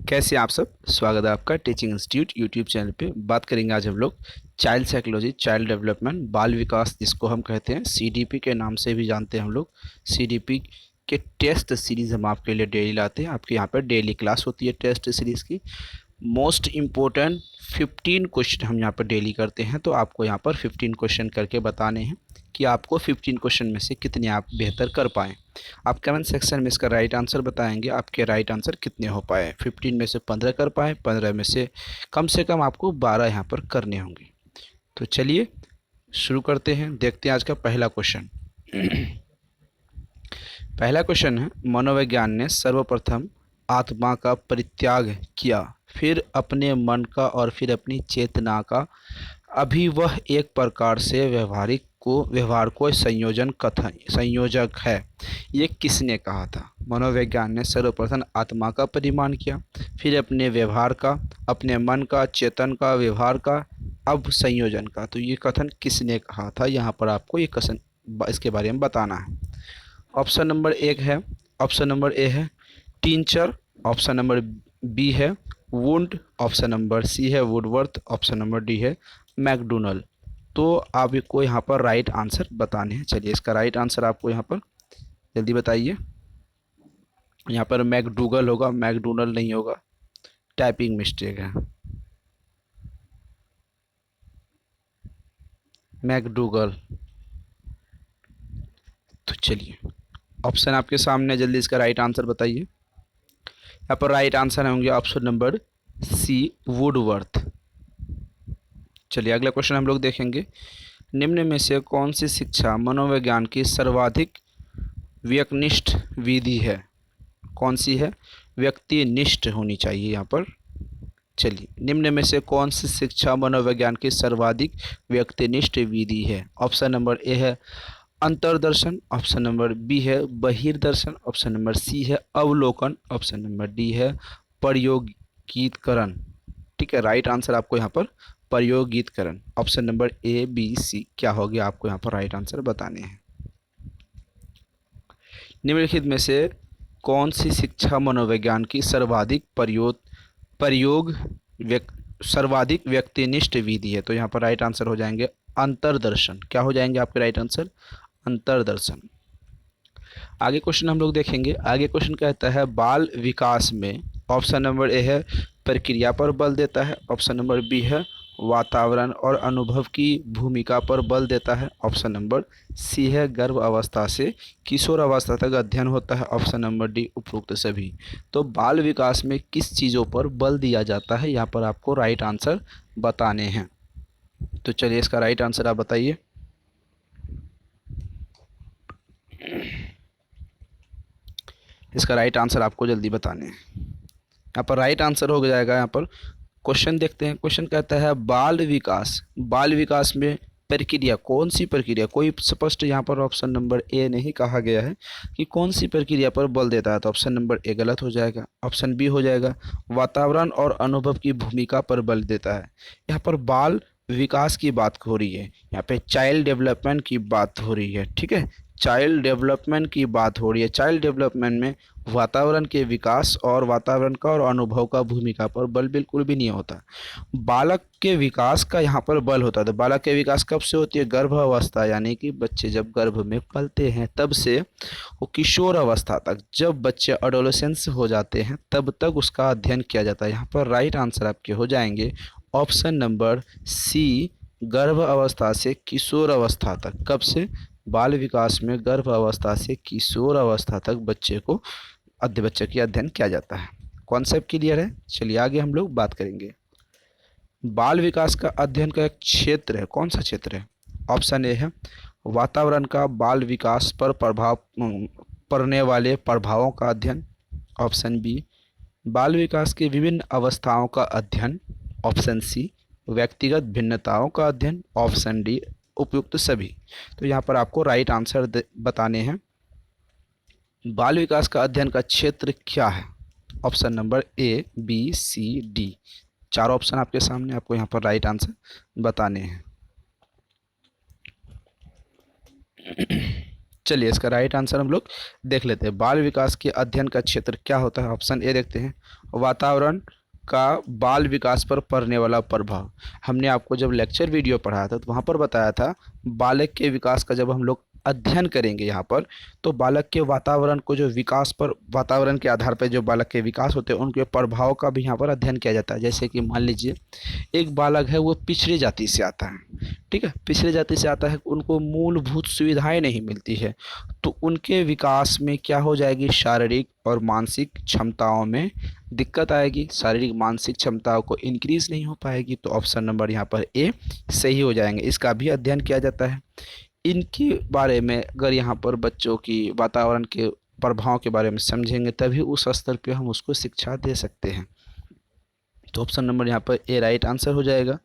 कैसे हैं आप सब। स्वागत है आपका टीचिंग इंस्टीट्यूट यूट्यूब चैनल पे। बात करेंगे आज हम लोग चाइल्ड साइकोलॉजी, चाइल्ड डेवलपमेंट, बाल विकास, जिसको हम कहते हैं सीडीपी के नाम से भी जानते हैं हम लोग। सीडीपी के टेस्ट सीरीज़ हम आपके लिए डेली लाते हैं। आपके यहाँ पर डेली क्लास होती है टेस्ट सीरीज़ की। मोस्ट इम्पोर्टेंट 15 क्वेश्चन हम यहाँ पर डेली करते हैं, तो आपको यहाँ पर 15 क्वेश्चन करके बताने हैं कि आपको 15 क्वेश्चन में से कितने आप बेहतर कर पाएँ। आप कमेंट सेक्शन में इसका राइट आंसर बताएंगे, आपके राइट आंसर कितने हो पाए। 15 में से 15 कर पाए, 15 में से कम आपको 12 यहाँ पर करने होंगे। तो चलिए शुरू करते हैं, देखते हैं आज का पहला क्वेश्चन। पहला क्वेश्चन है, मनोविज्ञान ने सर्वप्रथम आत्मा का परित्याग किया, फिर अपने मन का और फिर अपनी चेतना का। अभी वह एक प्रकार से व्यवहार को संयोजक है। ये किसने कहा था? मनोविज्ञान ने सर्वप्रथम आत्मा का परिमाण किया, फिर अपने व्यवहार का, अपने मन का, चेतन का, व्यवहार का, अब संयोजन का। तो ये कथन किसने कहा था? यहाँ पर आपको ये कथन इसके बारे में बताना है। ऑप्शन नंबर एक है, ऑप्शन नंबर ए है टीचर, ऑप्शन नंबर बी है वुंड, ऑप्शन नंबर सी है वुडवर्थ, ऑप्शन नंबर डी है मैकडोनल्ड। तो आपको यहाँ पर राइट आंसर बताने हैं। चलिए इसका राइट आंसर आपको यहाँ पर जल्दी बताइए। यहाँ पर मैकडूगल होगा, मैकडोनल्ड नहीं होगा, टाइपिंग मिस्टेक है। मैकडूगल। तो चलिए ऑप्शन आपके सामने, जल्दी इसका राइट आंसर बताइए। यहाँ पर राइट आंसर होंगे ऑप्शन नंबर सी वुडवर्थ। चलिए अगला क्वेश्चन हम लोग देखेंगे। निम्न में से कौन सी शिक्षा मनोविज्ञान की सर्वाधिक व्यक्तिनिष्ठ विधि है? कौन सी है? व्यक्तिनिष्ठ होनी चाहिए यहाँ पर। चलिए, निम्न में से कौन सी शिक्षा मनोविज्ञान की सर्वाधिक व्यक्तिनिष्ठ विधि है? ऑप्शन नंबर ए है अंतर्दर्शन, ऑप्शन नंबर बी है बहिर्दर्शन, ऑप्शन नंबर सी है अवलोकन, ऑप्शन नंबर डी है प्रयोगिकरण। ठीक है, राइट आंसर आपको यहाँ पर प्रयोगिकरण, option number A B C क्या हो गया, आपको यहाँ पर राइट आंसर बताने हैं। निम्नलिखित में से कौन सी शिक्षा मनोविज्ञान की प्रयोग सर्वाधिक व्यक्तिनिष्ठ विधि है? तो यहाँ पर राइट आंसर हो जाएंगे अंतर्दर्शन। क्या हो जाएंगे आपके राइट आंसर? अंतर्दर्शन। आगे क्वेश्चन हम लोग देखेंगे। आगे क्वेश्चन कहता है बाल विकास में, ऑप्शन नंबर ए है प्रक्रिया पर बल देता है, ऑप्शन नंबर बी है वातावरण और अनुभव की भूमिका पर बल देता है, ऑप्शन नंबर सी है गर्भ अवस्था से किशोर अवस्था तक अध्ययन होता है, ऑप्शन नंबर डी उपरोक्त सभी। तो बाल विकास में किस चीज़ों पर बल दिया जाता है, यहाँ पर आपको राइट आंसर बताने हैं। तो चलिए इसका राइट आंसर आप बताइए। इसका राइट आंसर आपको जल्दी बताने हैं। यहाँ पर राइट आंसर हो जाएगा। यहाँ पर क्वेश्चन देखते हैं। क्वेश्चन कहता है बाल विकास, बाल विकास में प्रक्रिया, कौन सी प्रक्रिया? कोई स्पष्ट यहाँ पर ऑप्शन नंबर ए नहीं कहा गया है कि कौन सी प्रक्रिया पर बल देता है। तो ऑप्शन नंबर ए गलत हो जाएगा, ऑप्शन बी हो जाएगा वातावरण और अनुभव की भूमिका पर बल देता है। यहाँ पर बाल विकास की बात हो रही है, यहाँ पे चाइल्ड डेवलपमेंट की बात हो रही है। ठीक है, चाइल्ड डेवलपमेंट की बात हो रही है। चाइल्ड डेवलपमेंट में वातावरण के विकास और वातावरण का और अनुभव का भूमिका पर बल बिल्कुल भी नहीं होता। बालक के विकास का यहाँ पर बल होता है। तो बालक के विकास कब से होती है? गर्भ अवस्था, यानी कि बच्चे जब गर्भ में पलते हैं तब से वो किशोर अवस्था तक, जब बच्चे एडोलेसेंस हो जाते हैं तब तक उसका अध्ययन किया जाता है। यहाँ पर राइट आंसर आपके हो जाएंगे ऑप्शन नंबर सी गर्भ अवस्था से किशोर अवस्था तक। कब से? बाल विकास में गर्भ अवस्था से किशोर अवस्था तक बच्चे की अध्ययन किया जाता है। कॉन्सेप्ट क्लियर है? चलिए आगे हम लोग बात करेंगे। बाल विकास का अध्ययन का एक क्षेत्र है, कौन सा क्षेत्र है? ऑप्शन ए है वातावरण का बाल विकास पर प्रभाव पड़ने वाले प्रभावों का अध्ययन, ऑप्शन बी बाल विकास की विभिन्न अवस्थाओं का अध्ययन, ऑप्शन सी व्यक्तिगत भिन्नताओं का अध्ययन, ऑप्शन डी उपयुक्त सभी। तो यहाँ पर आपको राइट आंसर बताने हैं। बाल विकास का अध्ययन का क्षेत्र क्या है? Option number A B C D, चार ऑप्शन आपके सामने, आपको यहाँ पर राइट आंसर बताने हैं। चलिए इसका राइट आंसर हम लोग देख लेते हैं। बाल विकास के अध्ययन का क्षेत्र क्या होता है? ऑप्शन ए देखते हैं, वातावरण का बाल विकास पर पड़ने वाला प्रभाव। हमने आपको जब लेक्चर वीडियो पढ़ाया था तो वहाँ पर बताया था बालक के विकास का जब हम लोग अध्ययन करेंगे यहाँ पर, तो बालक के वातावरण को जो विकास पर, वातावरण के आधार पर जो बालक के विकास होते हैं उनके प्रभाव का भी यहाँ पर अध्ययन किया जाता है। जैसे कि मान लीजिए एक बालक है वो पिछड़ी जाति से आता है, ठीक है, पिछड़ी जाति से आता है, उनको मूलभूत सुविधाएं नहीं मिलती है, तो उनके विकास में क्या हो जाएगी, शारीरिक और मानसिक क्षमताओं में दिक्कत आएगी, शारीरिक मानसिक क्षमताओं को इंक्रीज नहीं हो पाएगी। तो ऑप्शन नंबर यहाँ पर ए सही हो जाएंगे। इसका भी अध्ययन किया जाता है। इनके बारे में अगर यहाँ पर बच्चों की वातावरण के प्रभाव के बारे में समझेंगे तभी उस स्तर पे हम उसको शिक्षा दे सकते हैं। तो ऑप्शन नंबर यहाँ पर ए राइट आंसर हो जाएगा।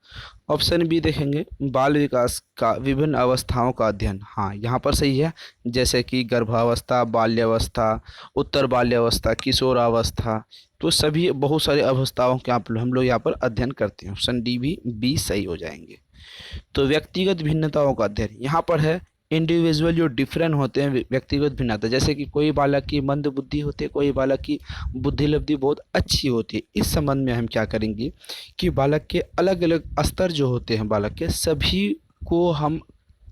ऑप्शन बी देखेंगे, बाल विकास का विभिन्न अवस्थाओं का अध्ययन। हाँ, यहाँ पर सही है, जैसे कि गर्भावस्था, बाल्यावस्था, उत्तर बाल्यावस्था, किशोरावस्था, तो सभी बहुत सारी अवस्थाओं के हम लोग यहाँ पर अध्ययन करते हैं। ऑप्शन डी भी बी सही हो जाएंगे। तो व्यक्तिगत भिन्नताओं का अध्ययन यहाँ पर है, इंडिविजुअल जो डिफरेंट होते हैं, व्यक्तिगत भिन्नता, जैसे कि कोई बालक की मंद बुद्धि होती है, कोई बालक की बुद्धि लब्धि बहुत अच्छी होती है। इस संबंध में हम क्या करेंगे कि बालक के अलग अलग स्तर जो होते हैं बालक के, सभी को हम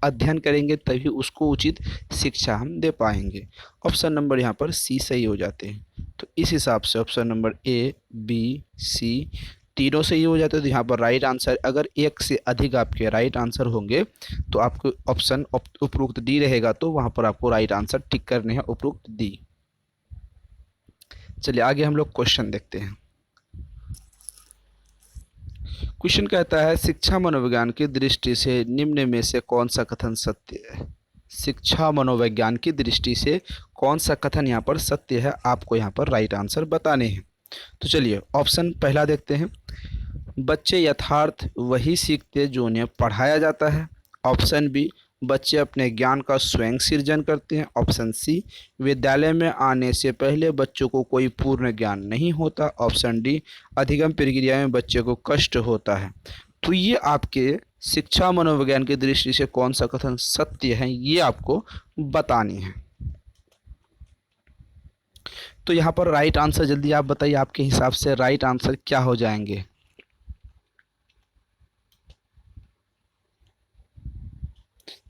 अध्ययन करेंगे तभी उसको उचित शिक्षा हम दे पाएंगे। ऑप्शन नंबर यहाँ पर सी सही हो जाते हैं। तो इस हिसाब से ऑप्शन नंबर ए, बी, सी तीनों सही हो जाते हैं। तो यहाँ पर राइट आंसर, अगर एक से अधिक आपके राइट आंसर होंगे तो आपको ऑप्शन उपरोक्त डी रहेगा, तो वहाँ पर आपको राइट आंसर टिक करने हैं, उपरोक्त डी। चलिए आगे हम लोग क्वेश्चन देखते हैं। क्वेश्चन कहता है, शिक्षा मनोविज्ञान की दृष्टि से निम्न में से कौन सा कथन सत्य है? शिक्षा मनोविज्ञान की दृष्टि से कौन सा कथन यहाँ पर सत्य है, आपको यहाँ पर राइट आंसर बताने हैं। तो चलिए ऑप्शन पहला देखते हैं, बच्चे यथार्थ वही सीखते जो उन्हें पढ़ाया जाता है। ऑप्शन बी, बच्चे अपने ज्ञान का स्वयं सृजन करते हैं। ऑप्शन सी, विद्यालय में आने से पहले बच्चों को कोई पूर्ण ज्ञान नहीं होता। ऑप्शन डी, अधिगम प्रक्रिया में बच्चे को कष्ट होता है। तो ये आपके शिक्षा मनोविज्ञान की दृष्टि से कौन सा कथन सत्य है, ये आपको बतानी है। तो यहाँ पर राइट आंसर जल्दी आप बताइए, आपके हिसाब से राइट आंसर क्या हो जाएंगे?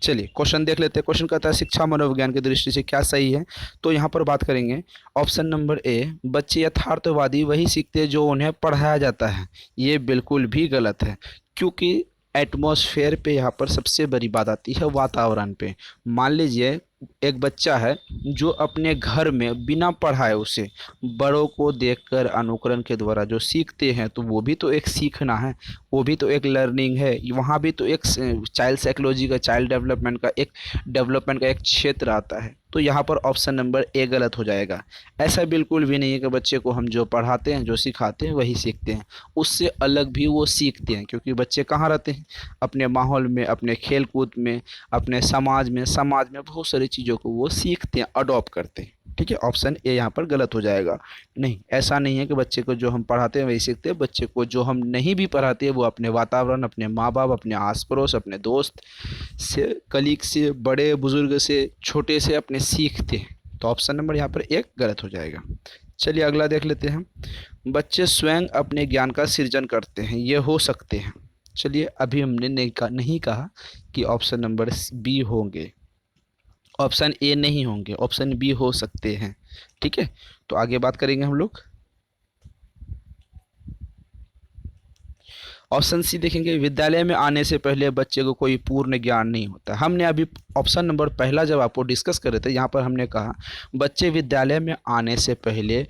चलिए क्वेश्चन देख लेते हैं। क्वेश्चन कहता है, शिक्षा मनोविज्ञान की दृष्टि से क्या सही है? तो यहाँ पर बात करेंगे ऑप्शन नंबर ए, बच्चे यथार्थवादी वही सीखते हैं जो उन्हें पढ़ाया जाता है। ये बिल्कुल भी गलत है, क्योंकि एटमॉस्फेयर पे यहाँ पर सबसे बड़ी बात आती है वातावरण पे। मान लीजिए एक बच्चा है जो अपने घर में बिना पढ़ाए उसे बड़ों को देखकर अनुकरण के द्वारा जो सीखते हैं, तो वो भी तो एक सीखना है, वो भी तो एक लर्निंग है। वहाँ भी तो एक चाइल्ड साइकोलॉजी का, चाइल्ड डेवलपमेंट का एक क्षेत्र आता है। तो यहाँ पर ऑप्शन नंबर ए गलत हो जाएगा। ऐसा बिल्कुल भी नहीं है कि बच्चे को हम जो पढ़ाते हैं, जो सिखाते हैं वही सीखते हैं, उससे अलग भी वो सीखते हैं, क्योंकि बच्चे कहाँ रहते हैं, अपने माहौल में, अपने खेल कूद में, अपने समाज में बहुत सारी चीज़ों को वो सीखते हैं, अडॉप्ट करते हैं। ठीक है, ऑप्शन ए यहाँ पर गलत हो जाएगा। नहीं, ऐसा नहीं है कि बच्चे को जो हम पढ़ाते हैं वही सीखते हैं। बच्चे को जो हम नहीं भी पढ़ाते हैं वो अपने वातावरण, अपने माँ बाप, अपने आस पड़ोस, अपने दोस्त से, कलीग से, बड़े बुजुर्ग से, छोटे से अपने सीखते हैं। तो ऑप्शन नंबर यहाँ पर एक गलत हो जाएगा। चलिए अगला देख लेते हैं, बच्चे स्वयं अपने ज्ञान का सृजन करते हैं, ये हो सकते हैं। चलिए अभी हमने नहीं कहा कि ऑप्शन नंबर बी होंगे, ऑप्शन ए नहीं होंगे, ऑप्शन बी हो सकते हैं। ठीक है, तो आगे बात करेंगे हम लोग। ऑप्शन सी देखेंगे, विद्यालय में आने से पहले बच्चे को कोई पूर्ण ज्ञान नहीं होता। हमने अभी ऑप्शन नंबर पहला जब आपको डिस्कस कर रहे थे, यहाँ पर हमने कहा बच्चे विद्यालय में आने से पहले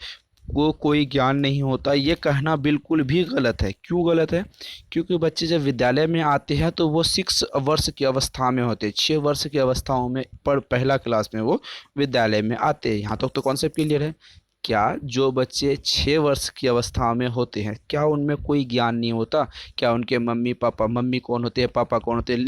को कोई ज्ञान नहीं होता। ये कहना बिल्कुल भी गलत है। क्यों गलत है? क्योंकि बच्चे जब विद्यालय में आते हैं तो वो 6 वर्ष की अवस्था में होते हैं, 6 वर्ष की अवस्थाओं में पहला क्लास में वो विद्यालय में आते हैं। यहाँ तक तो कॉन्सेप्ट क्लियर है। क्या जो बच्चे 6 वर्ष की अवस्था में होते हैं क्या उनमें कोई ज्ञान नहीं होता? क्या उनके मम्मी पापा, मम्मी कौन होते हैं, पापा कौन होते हैं,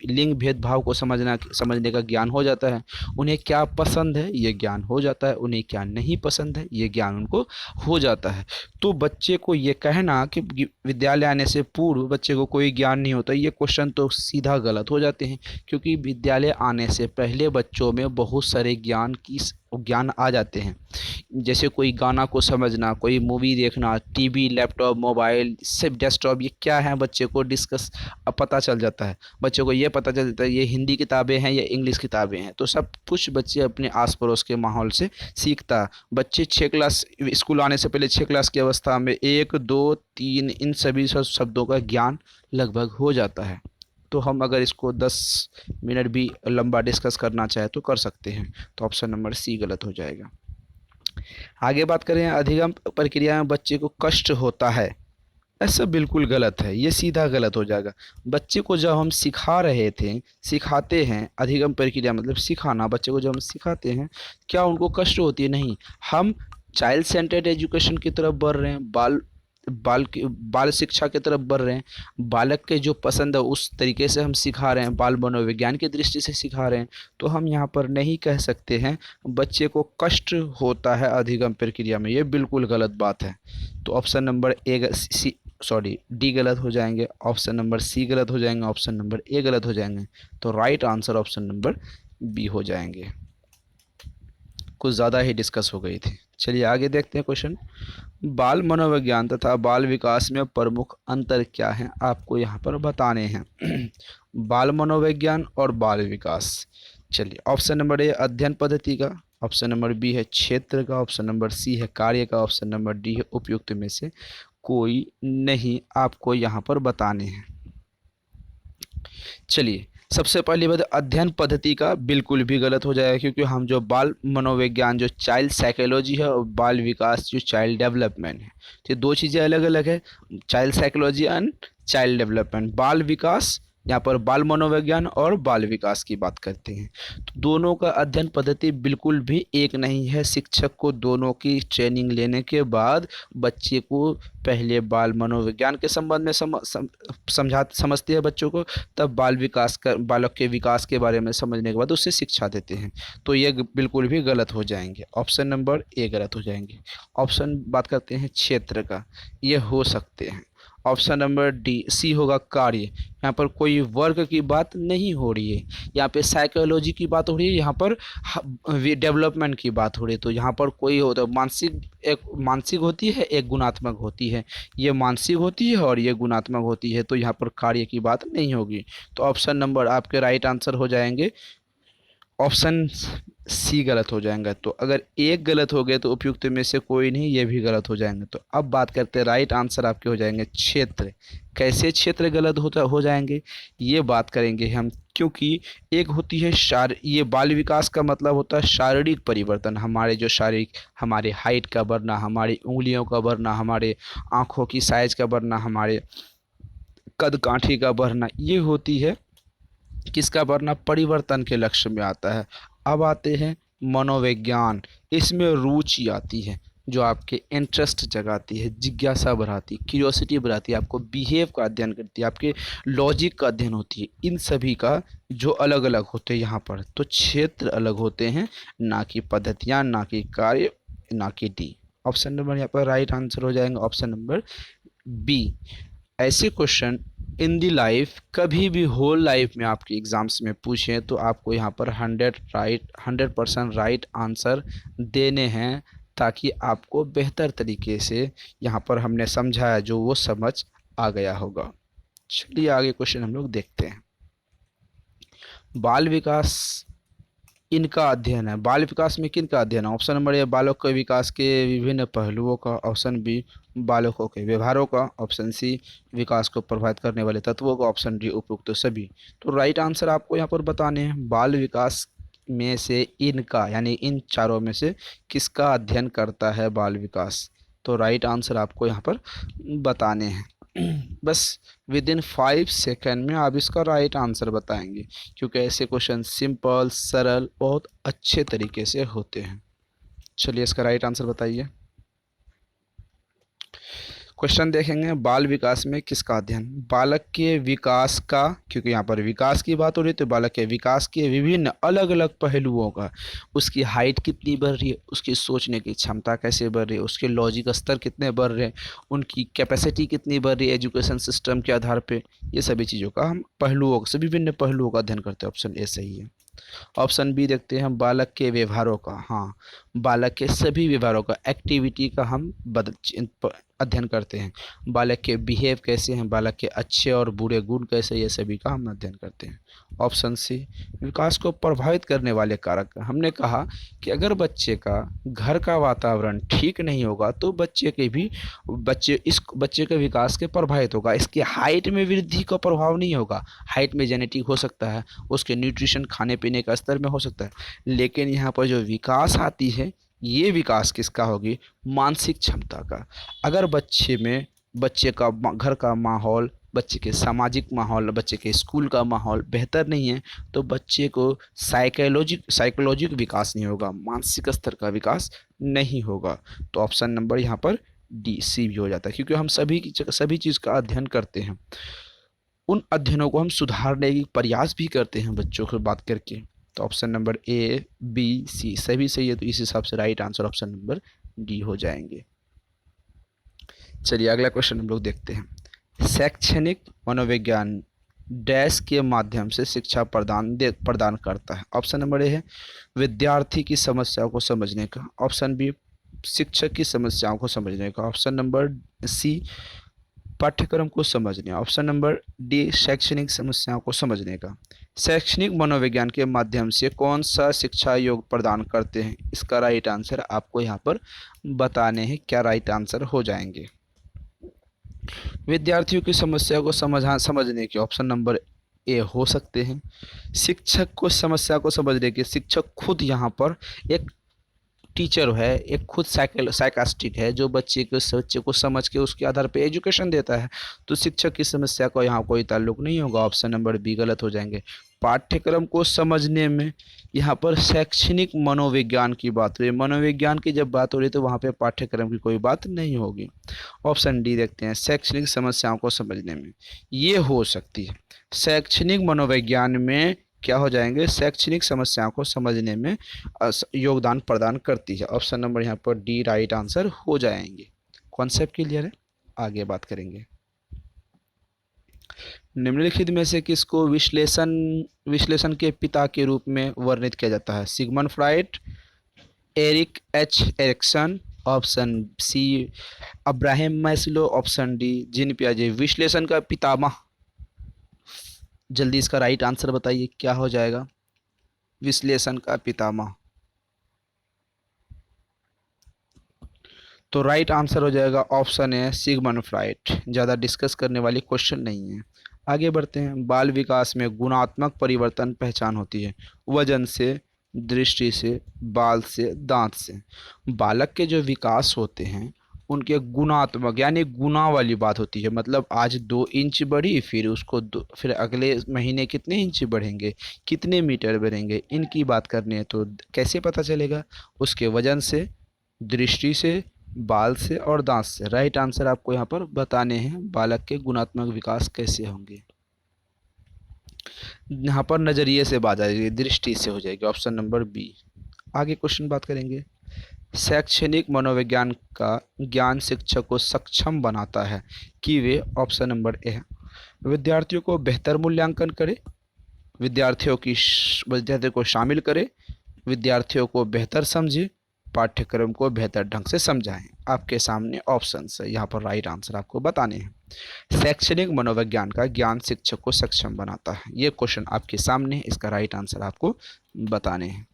लिंग भेदभाव को समझने का ज्ञान हो जाता है? उन्हें क्या पसंद है ये ज्ञान हो जाता है, उन्हें क्या नहीं पसंद है ये ज्ञान उनको हो जाता है। तो बच्चे को ये कहना कि विद्यालय आने से पूर्व बच्चे को कोई ज्ञान नहीं होता, ये क्वेश्चन तो सीधा गलत हो जाते हैं, क्योंकि विद्यालय आने से पहले बच्चों में बहुत सारे ज्ञान आ जाते हैं। जैसे कोई गाना को समझना, कोई मूवी देखना, टीवी, लैपटॉप, मोबाइल, सिर्फ डेस्कटॉप, ये क्या है बच्चे को डिस्कस पता चल जाता है। बच्चे को ये पता चल जाता है ये हिंदी किताबें हैं या इंग्लिश किताबें हैं, तो सब कुछ बच्चे अपने आस पड़ोस के माहौल से सीखता है। बच्चे 6 क्लास स्कूल आने से पहले 6 क्लास की अवस्था में 1, 2, 3 इन सभी शब्दों का ज्ञान लगभग हो जाता है। तो हम अगर इसको 10 मिनट भी लंबा डिस्कस करना चाहे तो कर सकते हैं। तो ऑप्शन नंबर सी गलत हो जाएगा। आगे बात करें, अधिगम प्रक्रिया में बच्चे को कष्ट होता है, ऐसा बिल्कुल गलत है, ये सीधा गलत हो जाएगा। बच्चे को जब हम सिखाते हैं, अधिगम प्रक्रिया मतलब सिखाना, बच्चे को जब हम सिखाते हैं क्या उनको कष्ट होती है? नहीं। हम चाइल्ड सेंटर्ड एजुकेशन की तरफ बढ़ रहे हैं, बाल शिक्षा की तरफ बढ़ रहे हैं। बालक के जो पसंद है उस तरीके से हम सिखा रहे हैं, बाल मनोविज्ञान की दृष्टि से सिखा रहे हैं। तो हम यहाँ पर नहीं कह सकते हैं बच्चे को कष्ट होता है अधिगम प्रक्रिया में, ये बिल्कुल गलत बात है। तो ऑप्शन नंबर डी गलत हो जाएंगे, ऑप्शन नंबर सी गलत हो जाएंगे, ऑप्शन नंबर ए गलत हो जाएंगे। तो right answer option number B हो जाएंगे। कुछ ज़्यादा ही डिस्कस हो गई थी। चलिए आगे देखते हैं क्वेश्चन। बाल मनोविज्ञान तथा बाल विकास में प्रमुख अंतर क्या है आपको यहाँ पर बताने हैं। बाल मनोविज्ञान और बाल विकास। चलिए ऑप्शन नंबर ए अध्ययन पद्धति का, ऑप्शन नंबर बी है क्षेत्र का, ऑप्शन नंबर सी है कार्य का, ऑप्शन नंबर डी है उपयुक्त में से कोई नहीं आपको यहाँ पर बताने हैं। चलिए सबसे पहली बात, अध्ययन पद्धति का बिल्कुल भी गलत हो जाएगा, क्योंकि हम जो बाल मनोविज्ञान जो चाइल्ड साइकोलॉजी है और बाल विकास जो चाइल्ड डेवलपमेंट है, तो ये दो चीज़ें अलग अलग है। Child psychology and child development, बाल विकास, यहाँ पर बाल मनोविज्ञान और बाल विकास की बात करते हैं। तो दोनों का अध्ययन पद्धति बिल्कुल भी एक नहीं है। शिक्षक को दोनों की ट्रेनिंग लेने के बाद बच्चे को पहले बाल मनोविज्ञान के संबंध में समझते हैं बच्चों को, तब बालक के विकास के बारे में समझने के बाद उससे शिक्षा देते हैं। तो ये बिल्कुल भी गलत हो जाएंगे, ऑप्शन नंबर ए गलत हो जाएंगे। ऑप्शन बात करते हैं क्षेत्र का, ये हो सकते हैं। ऑप्शन नंबर डी सी होगा कार्य, यहाँ पर कोई वर्ग की बात नहीं हो रही है, यहाँ पे साइकोलॉजी की बात हो रही है, यहाँ पर डेवलपमेंट की बात हो रही है। तो यहाँ पर कोई हो तो एक मानसिक होती है, एक गुणात्मक होती है, ये मानसिक होती है और ये गुणात्मक होती है, तो यहाँ पर कार्य की बात नहीं होगी। तो ऑप्शन नंबर आपके राइट आंसर हो जाएंगे, ऑप्शन सी गलत हो जाएगा। तो अगर एक गलत हो गए तो उपयुक्त में से कोई नहीं, ये भी गलत हो जाएंगे। तो अब बात करते हैं, राइट आंसर आपके हो जाएंगे क्षेत्र। कैसे क्षेत्र गलत हो जाएंगे ये बात करेंगे हम, क्योंकि एक होती है ये बाल विकास का मतलब होता है शारीरिक परिवर्तन, हमारे जो शारीरिक, हमारे हाइट का बढ़ना, हमारी उंगलियों का बढ़ना, हमारे आँखों की साइज का बढ़ना, हमारे कद काठी का बढ़ना, ये होती है किसका बढ़ना, परिवर्तन के लक्ष्य में आता है। अब आते हैं मनोविज्ञान, इसमें रुचि आती है जो आपके इंटरेस्ट जगाती है, जिज्ञासा बढ़ाती है, क्यूरियोसिटी बढ़ाती है, आपको बिहेव का अध्ययन करती है, आपके लॉजिक का अध्ययन होती है। इन सभी का जो अलग अलग होते हैं यहाँ पर, तो क्षेत्र अलग होते हैं, ना कि पद्धतियाँ, ना कि कार्य, ना कि डी। ऑप्शन नंबर यहाँ पर राइट आंसर हो जाएंगे, ऑप्शन नंबर बी। ऐसे क्वेश्चन इन दी लाइफ कभी भी होल लाइफ में आपके एग्ज़ाम्स में पूछें तो आपको यहाँ पर 100% राइट आंसर देने हैं, ताकि आपको बेहतर तरीके से यहाँ पर हमने समझाया जो वो समझ आ गया होगा। चलिए आगे क्वेश्चन हम लोग देखते हैं। बाल विकास इनका अध्ययन है, बाल विकास में किन का अध्ययन है? ऑप्शन नंबर ए बालक के विकास के विभिन्न पहलुओं का, ऑप्शन बी बालकों के व्यवहारों का, ऑप्शन सी विकास को प्रभावित करने वाले तत्वों का, ऑप्शन डी उपयुक्त सभी। तो राइट आंसर आपको यहाँ पर बताने हैं, बाल विकास में से इनका यानी इन चारों में से किसका अध्ययन करता है बाल विकास। तो राइट आंसर आपको यहाँ पर बताने हैं। बस विद इन 5 सेकेंड में आप इसका राइट आंसर बताएंगे, क्योंकि ऐसे क्वेश्चन सिंपल सरल बहुत अच्छे तरीके से होते हैं। चलिए इसका राइट आंसर बताइए। क्वेश्चन देखेंगे, बाल विकास में किसका अध्ययन? बालक के विकास का, क्योंकि यहाँ पर विकास की बात हो रही है तो बालक के विकास के विभिन्न अलग अलग पहलुओं का, उसकी हाइट कितनी बढ़ रही है, उसकी सोचने की क्षमता कैसे बढ़ रही है, उसके लॉजिक स्तर कितने बढ़ रहे हैं, उनकी कैपेसिटी कितनी बढ़ रही है एजुकेशन सिस्टम के आधार पर, ये सभी चीज़ों का हम पहलुओं से विभिन्न पहलुओं का अध्ययन करते हैं। ऑप्शन ए सही है। ऑप्शन बी देखते हैं, बालक के व्यवहारों का। हाँ, बालक के सभी व्यवहारों का, एक्टिविटी का हम अध्ययन करते हैं। बालक के बिहेव कैसे हैं, बालक के अच्छे और बुरे गुण कैसे, ये सभी का हम अध्ययन करते हैं। ऑप्शन सी, विकास को प्रभावित करने वाले कारक। हमने कहा कि अगर बच्चे का घर का वातावरण ठीक नहीं होगा तो बच्चे के विकास के प्रभावित होगा। इसके हाइट में वृद्धि का प्रभाव नहीं होगा। हाइट में जेनेटिक हो सकता है, उसके न्यूट्रिशन खाने पीने का स्तर में हो सकता है, लेकिन यहाँ पर जो विकास आती है ये विकास किसका होगी? मानसिक क्षमता का। अगर बच्चे का घर का माहौल, बच्चे के सामाजिक माहौल, बच्चे के स्कूल का माहौल बेहतर नहीं है तो बच्चे को साइकोलॉजिक विकास नहीं होगा, मानसिक स्तर का विकास नहीं होगा। तो ऑप्शन नंबर यहाँ पर डी सी भी हो जाता है, क्योंकि हम सभी चीज़ का अध्ययन करते हैं, उन अध्ययनों को हम सुधारने की प्रयास भी करते हैं बच्चों को बात करके। तो option number A B C सभी सही है, तो इस हिसाब से right answer option number D हो जाएंगे। चलिए अगला क्वेश्चन हम लोग देखते हैं। शैक्षणिक मनोविज्ञान डैश के माध्यम से शिक्षा प्रदान करता है। ऑप्शन नंबर ए है विद्यार्थी की समस्याओं को समझने का। ऑप्शन बी शिक्षक की समस्याओं को समझने का। ऑप्शन नंबर सी पाठ्यक्रम को समझने। ऑप्शन नंबर डी शैक्षणिक समस्याओं को समझने का। शैक्षणिक मनोविज्ञान के माध्यम से कौन सा शिक्षा योग प्रदान करते हैं? इसका राइट आंसर आपको यहाँ पर बताने हैं। क्या राइट आंसर हो जाएंगे? विद्यार्थियों की समस्या को समझने के ऑप्शन नंबर ए हो सकते हैं। शिक्षक को समस्या को समझने के, शिक्षक खुद यहाँ पर एक टीचर है, एक खुद साइकास्टिक है जो बच्चे को समझ के उसके आधार पे एजुकेशन देता है, तो शिक्षक की समस्या का यहाँ कोई ताल्लुक नहीं होगा। ऑप्शन नंबर बी गलत हो जाएंगे। पाठ्यक्रम को समझने में यहाँ पर शैक्षणिक मनोविज्ञान की बात हो रही है, मनोविज्ञान की जब बात हो रही है तो वहाँ पे पाठ्यक्रम की कोई बात नहीं होगी। ऑप्शन डी देखते हैं, शैक्षणिक समस्याओं को समझने में ये हो सकती है। शैक्षणिक मनोविज्ञान में क्या हो जाएंगे? शैक्षणिक समस्याओं को समझने में योगदान प्रदान करती है। ऑप्शन नंबर यहाँ पर डी राइट आंसर हो जाएंगे। कॉन्सेप्ट क्लियर है? आगे बात करेंगे। निम्नलिखित में से किसको विश्लेषण के पिता के रूप में वर्णित किया जाता है? Sigmund Freud, Erik H Erikson, option C Abraham Maslow, option D Jean पियाजे। विश्लेषण का पितामह, जल्दी इसका राइट आंसर बताइए क्या हो जाएगा? विश्लेषण का पितामह, तो राइट आंसर हो जाएगा ऑप्शन है सिगमंड फ्राइड। ज़्यादा डिस्कस करने वाली क्वेश्चन नहीं है। आगे बढ़ते हैं। बाल विकास में गुणात्मक परिवर्तन पहचान होती है वजन से, दृष्टि से, बाल से, दांत से। बालक के जो विकास होते हैं उनके गुणात्मक यानी गुना वाली बात होती है, मतलब आज 2 इंच बढ़ी, फिर फिर अगले महीने कितने इंच बढ़ेंगे, कितने मीटर बढ़ेंगे, इनकी बात करनी है। तो कैसे पता चलेगा? उसके वजन से, दृष्टि से, बाल से और दांत से। राइट आंसर आपको यहाँ पर बताने हैं बालक के गुणात्मक विकास कैसे होंगे। यहाँ पर नज़रिए से बात आ जाएगी, दृष्टि से हो जाएगी। Option number B. आगे क्वेश्चन बात करेंगे। शैक्षणिक मनोविज्ञान का ज्ञान शिक्षक को सक्षम बनाता है कि वे, ऑप्शन नंबर ए है, विद्यार्थियों को बेहतर मूल्यांकन करे, विद्यार्थियों को शामिल करे, विद्यार्थियों को बेहतर समझे, पाठ्यक्रम को बेहतर ढंग से समझाएं। आपके सामने ऑप्शन है, यहाँ पर राइट आंसर आपको बताने हैं। शैक्षणिक मनोविज्ञान का ज्ञान शिक्षक को सक्षम बनाता है, ये क्वेश्चन आपके सामने, इसका राइट आंसर आपको बताने हैं।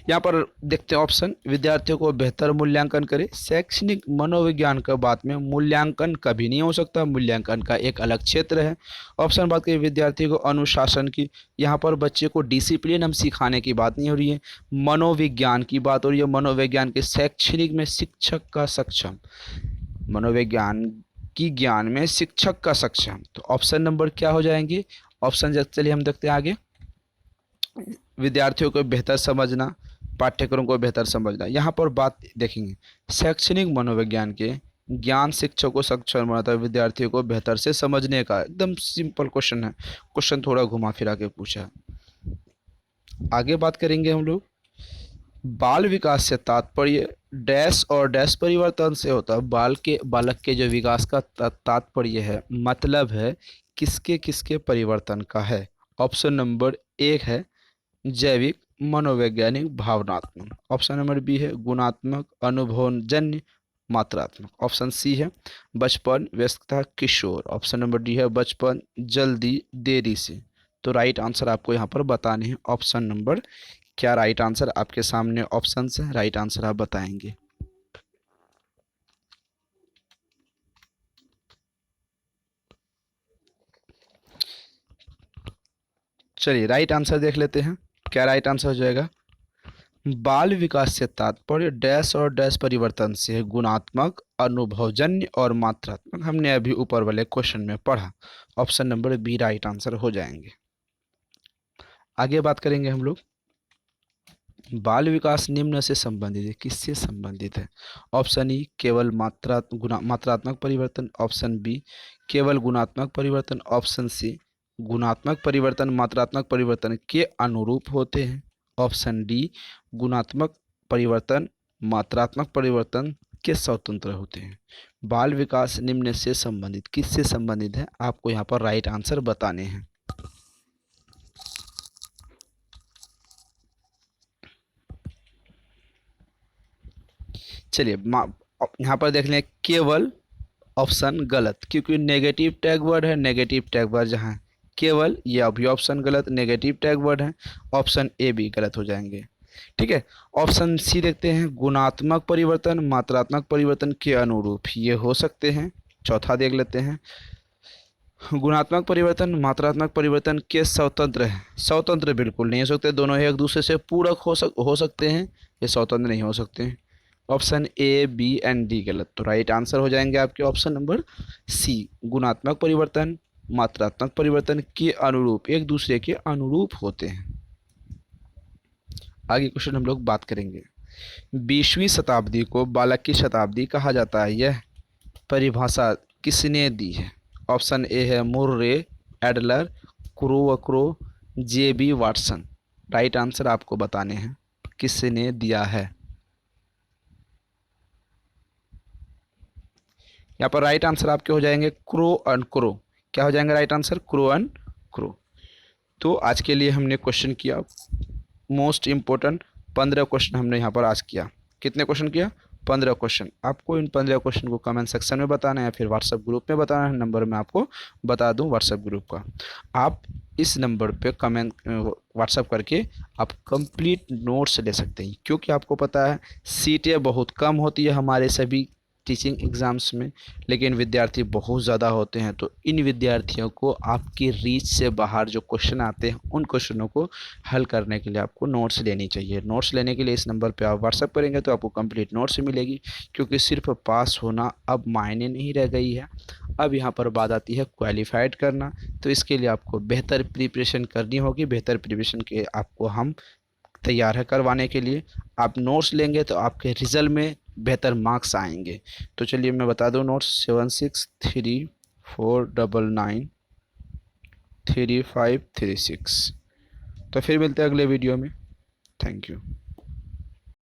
यहाँ पर देखते हैं ऑप्शन, विद्यार्थियों को बेहतर मूल्यांकन करे। शैक्षणिक मनोविज्ञान का बात में मूल्यांकन कभी नहीं हो सकता, मूल्यांकन का एक अलग क्षेत्र है। ऑप्शन बात करें विद्यार्थी को अनुशासन की, यहाँ पर बच्चे को डिसिप्लिन हम सिखाने की बात नहीं हो रही है, मनोविज्ञान की बात हो रही है। मनोविज्ञान के शैक्षणिक में शिक्षक का सक्षम, मनोविज्ञान की ज्ञान में शिक्षक का सक्षम, तो ऑप्शन नंबर क्या हो जाएंगे? ऑप्शन चलिए हम देखते हैं आगे। विद्यार्थियों को बेहतर समझना, पाठ्यक्रम को बेहतर समझना। यहाँ पर बात देखेंगे शैक्षणिक मनोविज्ञान के ज्ञान शिक्षक को सक्षम बनाता है विद्यार्थियों को बेहतर से समझने का। एकदम सिंपल क्वेश्चन है, क्वेश्चन थोड़ा घुमा फिरा के पूछा है। आगे बात करेंगे हम लोग बाल विकास से तात्पर्य डैश और डैश परिवर्तन से होता है। बालक के जो विकास का तात्पर्य है, मतलब है किसके किसके परिवर्तन का है। ऑप्शन नंबर एक है जैविक, मनोवैज्ञानिक, भावनात्मक। ऑप्शन नंबर बी है गुणात्मक, अनुभवजन्य, मात्रात्मक। ऑप्शन सी है बचपन, व्यस्तता, किशोर। ऑप्शन नंबर डी है बचपन, जल्दी, देरी से। तो राइट आंसर आपको यहाँ पर बताने हैं ऑप्शन नंबर। क्या राइट आंसर आपके सामने ऑप्शन है, राइट आंसर आप बताएंगे। चलिए राइट आंसर देख लेते हैं, क्या राइट आंसर हो जाएगा। बाल विकास से तात्पर्य डैश और डैश परिवर्तन से है, गुणात्मक, अनुभवजन्य और मात्रात्मक। हमने अभी ऊपर वाले क्वेश्चन में पढ़ा। Option number B right answer हो जाएंगे। आगे बात करेंगे हम लोग बाल विकास निम्न से संबंधित है, किससे संबंधित है। ऑप्शन ई केवल मात्रात्मक परिवर्तन। ऑप्शन बी केवल गुणात्मक परिवर्तन। ऑप्शन सी गुणात्मक परिवर्तन मात्रात्मक परिवर्तन के अनुरूप होते हैं। ऑप्शन डी गुणात्मक परिवर्तन मात्रात्मक परिवर्तन के स्वतंत्र होते हैं। बाल विकास निम्न से संबंधित किससे संबंधित है, आपको यहाँ पर राइट आंसर बताने हैं। चलिए यहाँ पर देख लें केवल ऑप्शन गलत, क्योंकि नेगेटिव टैग वर्ड है। नेगेटिव टैग वर्ड जहाँ केवल, ये अभी ऑप्शन गलत, नेगेटिव टैग वर्ड है। ऑप्शन ए भी गलत हो जाएंगे। ठीक है, ऑप्शन सी देखते हैं गुणात्मक परिवर्तन मात्रात्मक परिवर्तन के अनुरूप, ये हो सकते हैं। चौथा देख लेते हैं गुणात्मक परिवर्तन मात्रात्मक परिवर्तन के स्वतंत्र है। स्वतंत्र बिल्कुल नहीं हो सकते, दोनों एक दूसरे से पूरक हो सकते हैं, ये स्वतंत्र नहीं हो सकते हैं। Option A B and D गलत। तो राइट आंसर हो जाएंगे आपके ऑप्शन नंबर सी गुणात्मक परिवर्तन मात्रात्मक परिवर्तन के अनुरूप, एक दूसरे के अनुरूप होते हैं। आगे क्वेश्चन हम लोग बात करेंगे 20वीं शताब्दी को बालक की शताब्दी कहा जाता है, यह परिभाषा किसने दी है। ऑप्शन ए है Murray, Adler, Crow Crow, J B Watson. Right answer आपको बताने हैं किसने दिया है। यहाँ पर राइट आंसर आपके हो जाएंगे क्रो एंड क्रो। क्या हो जाएंगे right answer, crow and crow. तो आज के लिए हमने क्वेश्चन किया मोस्ट इम्पोर्टेंट 15 क्वेश्चन हमने यहाँ पर आज किया। कितने क्वेश्चन किया, 15 क्वेश्चन। आपको इन 15 क्वेश्चन को कमेंट सेक्शन में बताना है, फिर व्हाट्सएप ग्रुप में बताना है। नंबर मैं आपको बता दूं व्हाट्सएप ग्रुप का, आप इस नंबर पे कमेंट व्हाट्सएप करके आप कंप्लीट नोट्स ले सकते हैं। क्योंकि आपको पता है सीटें बहुत कम होती है हमारे सभी टीचिंग एग्ज़ाम्स में, लेकिन विद्यार्थी बहुत ज़्यादा होते हैं। तो इन विद्यार्थियों को आपकी रीच से बाहर जो क्वेश्चन आते हैं उन क्वेश्चनों को हल करने के लिए आपको नोट्स लेनी चाहिए। नोट्स लेने के लिए इस नंबर पे आप व्हाट्सएप करेंगे तो आपको कंप्लीट नोट्स मिलेगी। क्योंकि सिर्फ पास होना अब मायने नहीं रह गई है, अब यहाँ पर बात आती है क्वालिफाइड करना। तो इसके लिए आपको बेहतर प्रिपरेशन करनी होगी। बेहतर प्रिपरेशन के आपको हम तैयार है करवाने के लिए। आप नोट्स लेंगे तो आपके रिजल्ट में बेहतर मार्क्स आएंगे। तो चलिए मैं बता दूं नोट्स 7634993536। तो फिर मिलते हैं अगले वीडियो में। Thank you.